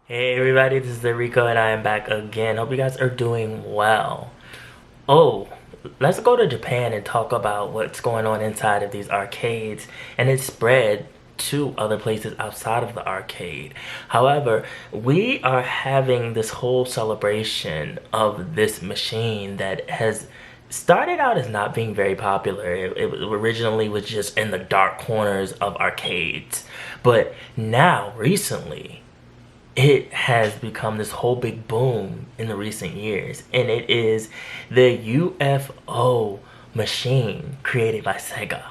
Hey everybody, this is Rico and I am back again. Hope you guys are doing well. Oh, let's go to Japan and talk about what's going on inside of these arcades and its spread to other places outside of the arcade. However, we are having this whole celebration of this machine that has started out as not being very popular. It originally was just in the dark corners of arcades, but now recently it has become this whole big boom in the recent years, and it is the UFO machine created by Sega.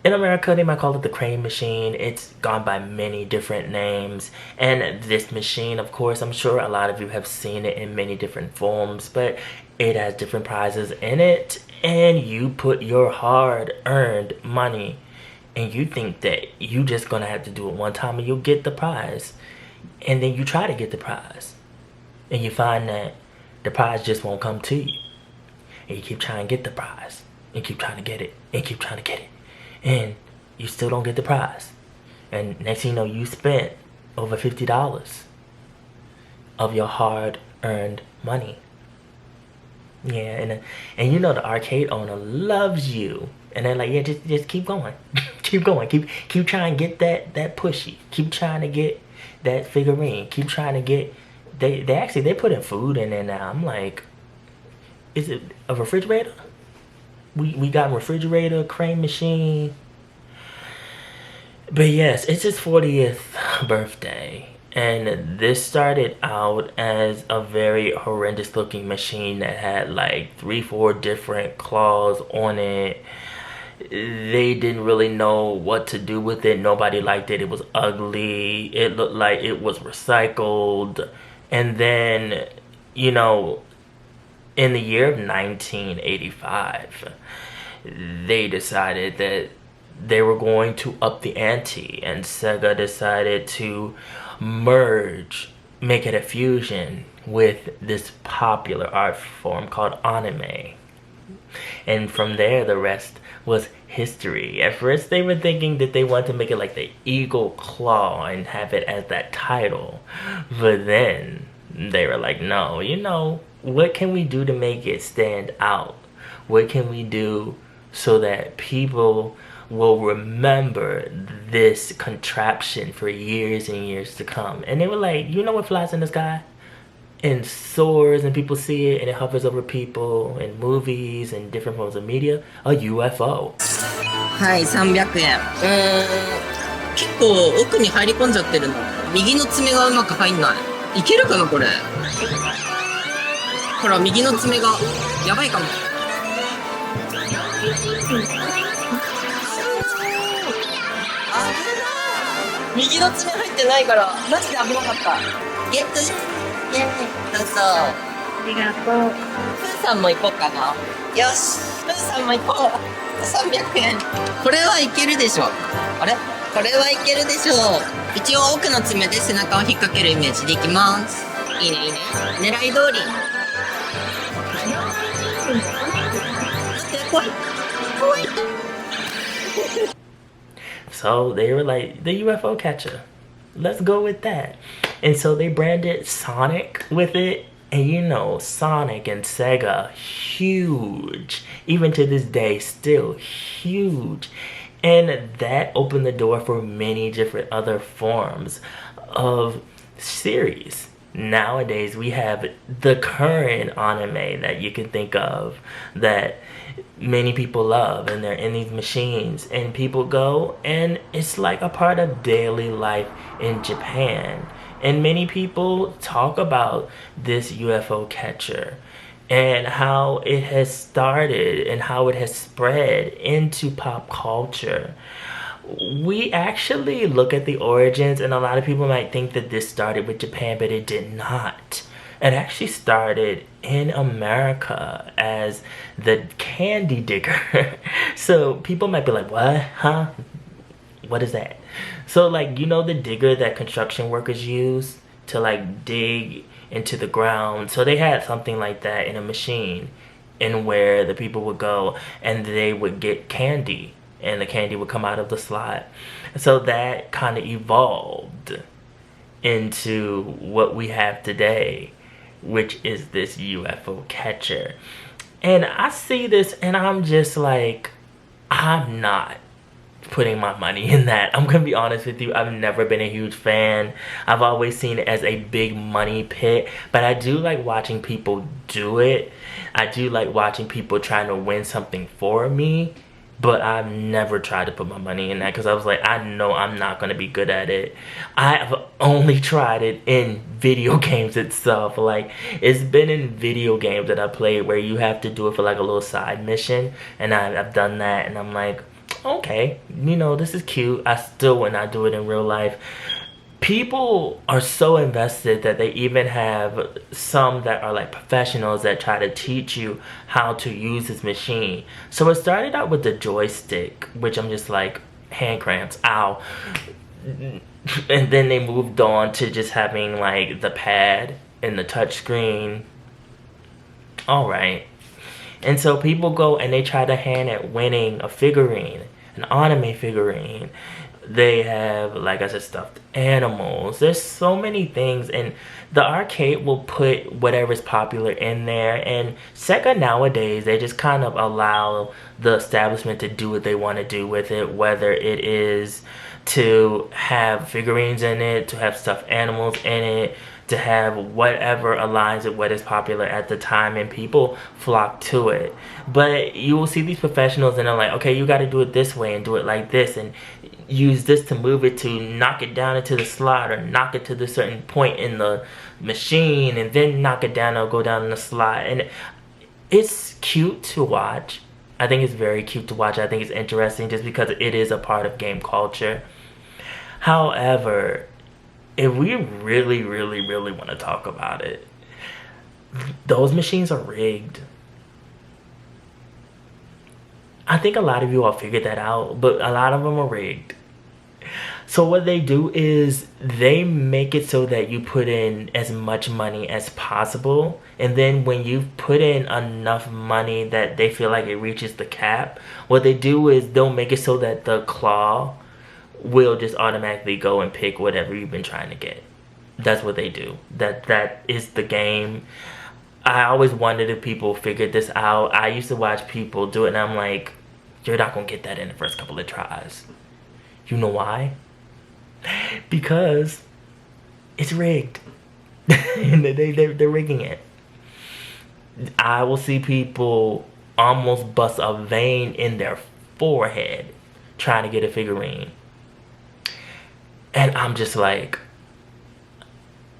In America, they might call it the crane machine. It's gone by many different names. And this machine, of course, I'm sure a lot of you have seen it in many different forms, but it has different prizes in it. And you put your hard-earned money, and you think that you just gonna have to do it one time and you'll get the prize. And then you try to get the prize, and you find that the prize just won't come to you. And you keep trying to get the prize, and keep trying to get it, and keep trying to get it. And you still don't get the prize. And next thing you know, you spent over $50 of your hard-earned money. Yeah, and you know the arcade owner loves you. And they're like, yeah, just keep going. Keep going. Keep trying to get that pushy. Keep trying to get that figurine. Keep trying to get they put in food in there now. I'm like, is it a refrigerator? We got a refrigerator, crane machine. But yes, it's his 40th birthday. And this started out as a very horrendous looking machine that had like 3-4 different claws on it. They didn't really know what to do with it. Nobody liked it. It was ugly. It looked like it was recycled. And then, you know, in the year of 1985, they decided that they were going to up the ante, and Sega decided to make it a fusion with this popular art form called anime. And from there, the rest was history. At first, they were thinking that they wanted to make it like the Eagle Claw and have it as that title. But then they were like, no, you know, what can we do to make it stand out? What can we do so that people will remember this contraption for years and years to come? And they were like, you know what flies in the sky and soars and people see it and it hovers over people in movies and different forms of media? A UFO. はい、300円。結構奥に入り込んじゃってるの。右の爪がうまく入んない。いけるかなこれ。ほら、右の爪がやばいかも。右の爪入ってないからマジで危なかった。ゲットしイエーイ。どうぞ。ありがとう。プーさんも行こうかな。よし、プーさんも行こう。300円。これはいけるでしょ。あれこれはいけるでしょ。一応奥の爪で背中を引っ掛けるイメージでいきます。いいねいいね。狙い通り。怖い怖い。So they were like, the UFO catcher, let's go with that. And so they branded Sonic with it. And you know, Sonic and Sega, huge. Even to this day, still huge. And that opened the door for many different other forms of series. Nowadays, we have the current anime that you can think of that many people love, and they're in these machines, and people go, and it's like a part of daily life in Japan. And many people talk about this UFO catcher and how it has started and how it has spread into pop culture. We actually look at the origins, and a lot of people might think that this started with Japan, but it did not. It actually started in America as the candy digger. So people might be like, what? Huh? What is that? So like, you know the digger that construction workers use to like dig into the ground? So they had something like that in a machine, and where the people would go and they would get candy, and the candy would come out of the slot. So that kind of evolved into what we have today, which is this UFO catcher. And I see this and I'm just like, I'm not putting my money in that. I'm gonna be honest with you, I've never been a huge fan. I've always seen it as a big money pit, but I do like watching people do it. I do like watching people trying to win something for me, but I've never tried to put my money in that because I was like, I know I'm not gonna be good at it. I've only tried it in video games itself. Like, it's been in video games that I played where you have to do it for like a little side mission, and I've done that, and I'm like, okay, you know, this is cute. I still would not do it in real life. People are so invested that they even have some that are like professionals that try to teach you how to use this machine. So it started out with the joystick, which I'm just like, hand cramps, ow. And then they moved on to just having like the pad and the touch screen. All right. And so people go and they try to hand at winning a figurine, an anime figurine. They have, like I said, stuffed animals. There's so many things, and the arcade will put whatever's popular in there. And Sega nowadays, they just kind of allow the establishment to do what they want to do with it, whether it is to have figurines in it, to have stuffed animals in it, to have whatever aligns with what is popular at the time, and people flock to it. But you will see these professionals and they're like, okay, you got to do it this way and do it like this and use this to move it, to knock it down into the slot or knock it to the certain point in the machine and then knock it down or go down in the slot. And it's cute to watch. I think it's very cute to watch. I think it's interesting just because it is a part of game culture. However, if we really, really, really want to talk about it, those machines are rigged. I think a lot of you all figured that out, but a lot of them are rigged. So what they do is they make it so that you put in as much money as possible, and then when you've put in enough money that they feel like it reaches the cap, what they do is they'll make it so that the claw will just automatically go and pick whatever you've been trying to get. That's what they do. That is the game. I always wondered if people figured this out. I used to watch people do it and I'm like, you're not gonna get that in the first couple of tries. You know why? Because it's rigged. They're rigging it. I will see people almost bust a vein in their forehead trying to get a figurine. And I'm just like,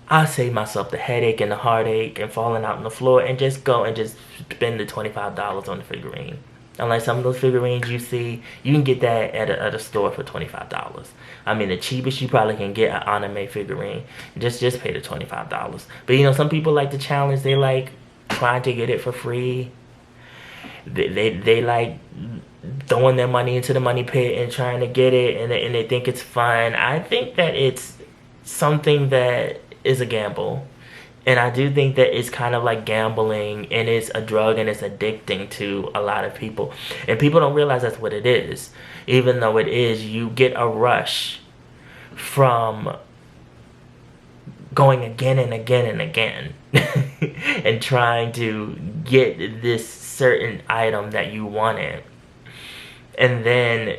I save myself the headache and the heartache and falling out on the floor and just go and just spend the $25 on the figurine. Unlike some of those figurines you see, you can get that at a store for $25. I mean, the cheapest you probably can get an anime figurine. Just pay the $25. But you know, some people like the challenge. They like trying to get it for free. They like throwing their money into the money pit and trying to get it, and they think it's fun. I think that it's something that is a gamble. And I do think that it's kind of like gambling, and it's a drug, and it's addicting to a lot of people. And people don't realize that's what it is. Even though it is, you get a rush from going again and again and again and trying to get this certain item that you wanted. And then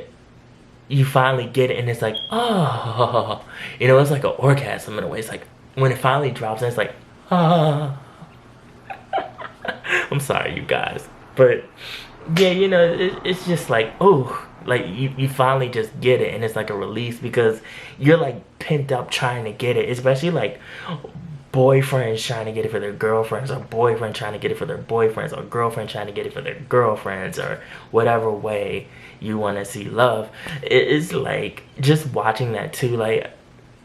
you finally get it, and it's like, oh, you know, it's like an orgasm in a way. It's like when it finally drops, and it's like, ah. I'm sorry, you guys, but yeah, you know, it's just like, oh, like you finally just get it, and it's like a release because you're like pent up trying to get it, especially like boyfriends trying to get it for their girlfriends, or boyfriend trying to get it for their boyfriends, or girlfriend trying to get it for their girlfriends, or whatever way you want to see love. It's like just watching that too, like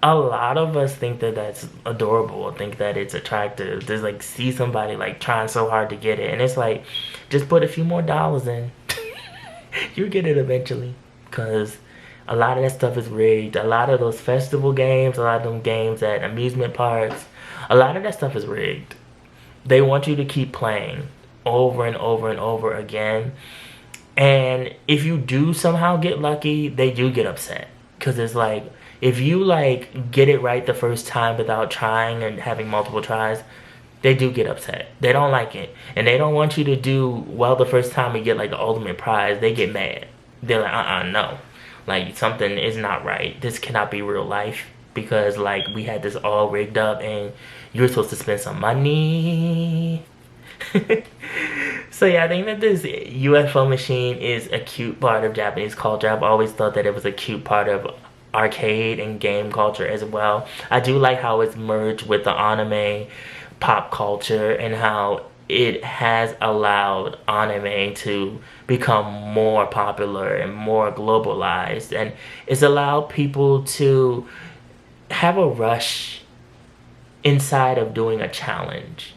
a lot of us think that that's adorable, think that it's attractive to like see somebody like trying so hard to get it, and it's like, just put a few more dollars in. You get it eventually, because a lot of that stuff is rigged. A lot of those festival games, a lot of them games at amusement parks, a lot of that stuff is rigged. They want you to keep playing over and over and over again, and if you do somehow get lucky, they do get upset, because it's like, if you like get it right the first time without trying and having multiple tries, they do get upset. They don't like it, and they don't want you to do well the first time and get like the ultimate prize. They get mad. They're like, no, like something is not right. This cannot be real life, because like we had this all rigged up and you're supposed to spend some money. So yeah, I think that this UFO machine is a cute part of Japanese culture. I've always thought that it was a cute part of arcade and game culture as well. I do like how it's merged with the anime pop culture, and how it has allowed anime to become more popular and more globalized, and it's allowed people to have a rush inside of doing a challenge,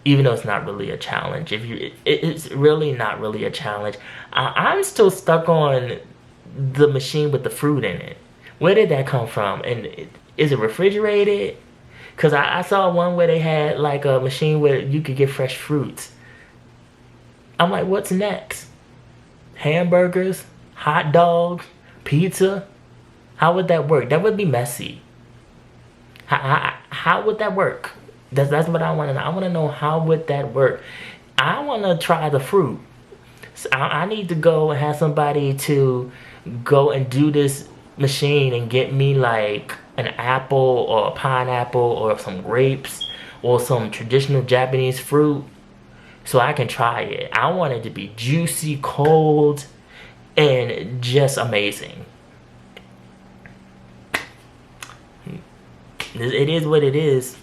even though it's not really a challenge. It's really not really a challenge. I'm still stuck on the machine with the fruit in it. Where did that come from? And is it refrigerated? Because I saw one where they had like a machine where you could get fresh fruits. I'm like, what's next? Hamburgers? Hot dogs? Pizza? How would that work? That would be messy. How would that work? That's what I want to know. I want to know, how would that work? I want to try the fruit. So I need to go and have somebody to go and do this machine and get me like an apple or a pineapple or some grapes or some traditional Japanese fruit so I can try it. I want it to be juicy, cold, and just amazing. It is what it is.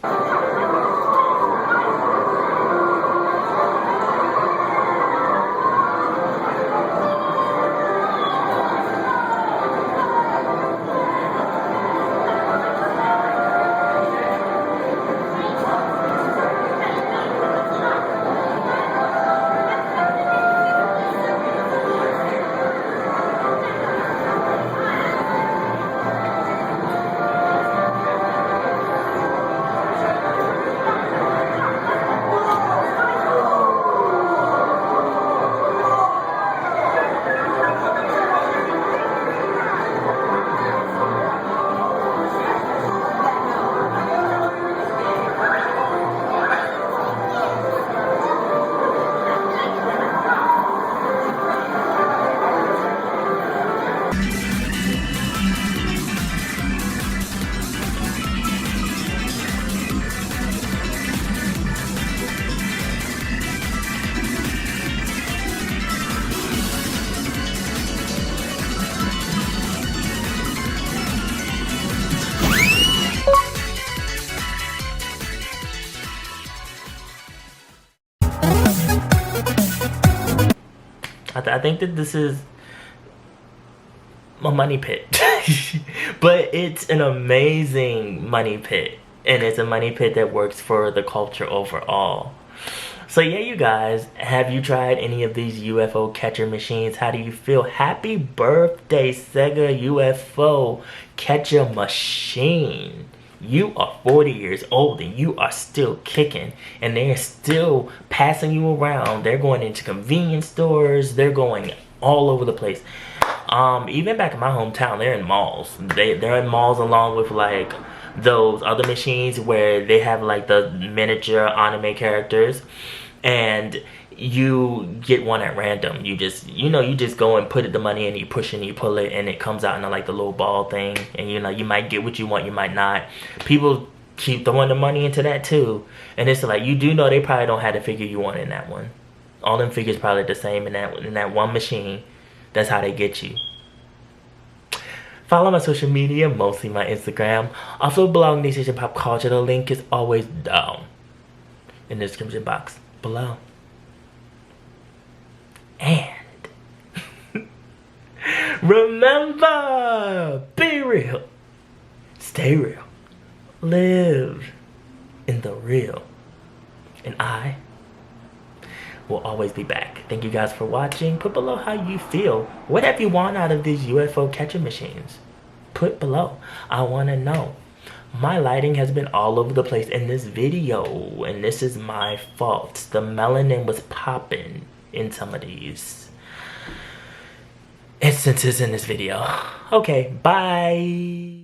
I think that this is a money pit. But it's an amazing money pit, and it's a money pit that works for the culture overall. So yeah, you guys, have you tried any of these UFO catcher machines? How do you feel? Happy birthday, Sega UFO catcher machine. You are 40 years old and you are still kicking, and they're still passing you around. They're going into convenience stores. They're going all over the place. Even back in my hometown, they're in malls. They're in malls along with like those other machines where they have like the miniature anime characters, and you get one at random. You just go and put the money in, you push it and you pull it, and it comes out in like the little ball thing, and you might get what you want, you might not. People keep throwing the money into that too, and it's like, you do know they probably don't have the figure you want in that one. All them figures probably the same in that one machine. That's how they get you. Follow my social media, mostly my Instagram. Also blog Niche Asian Pop Culture. The link is always down in the description box below. And remember, be real, stay real, live in the real, and I will always be back. Thank you guys for watching. Put below how you feel. What have you won out of these UFO catcher machines? Put below. I want to know. My lighting has been all over the place in this video, and this is my fault. The melanin was popping in some of these instances in this video. Okay, bye.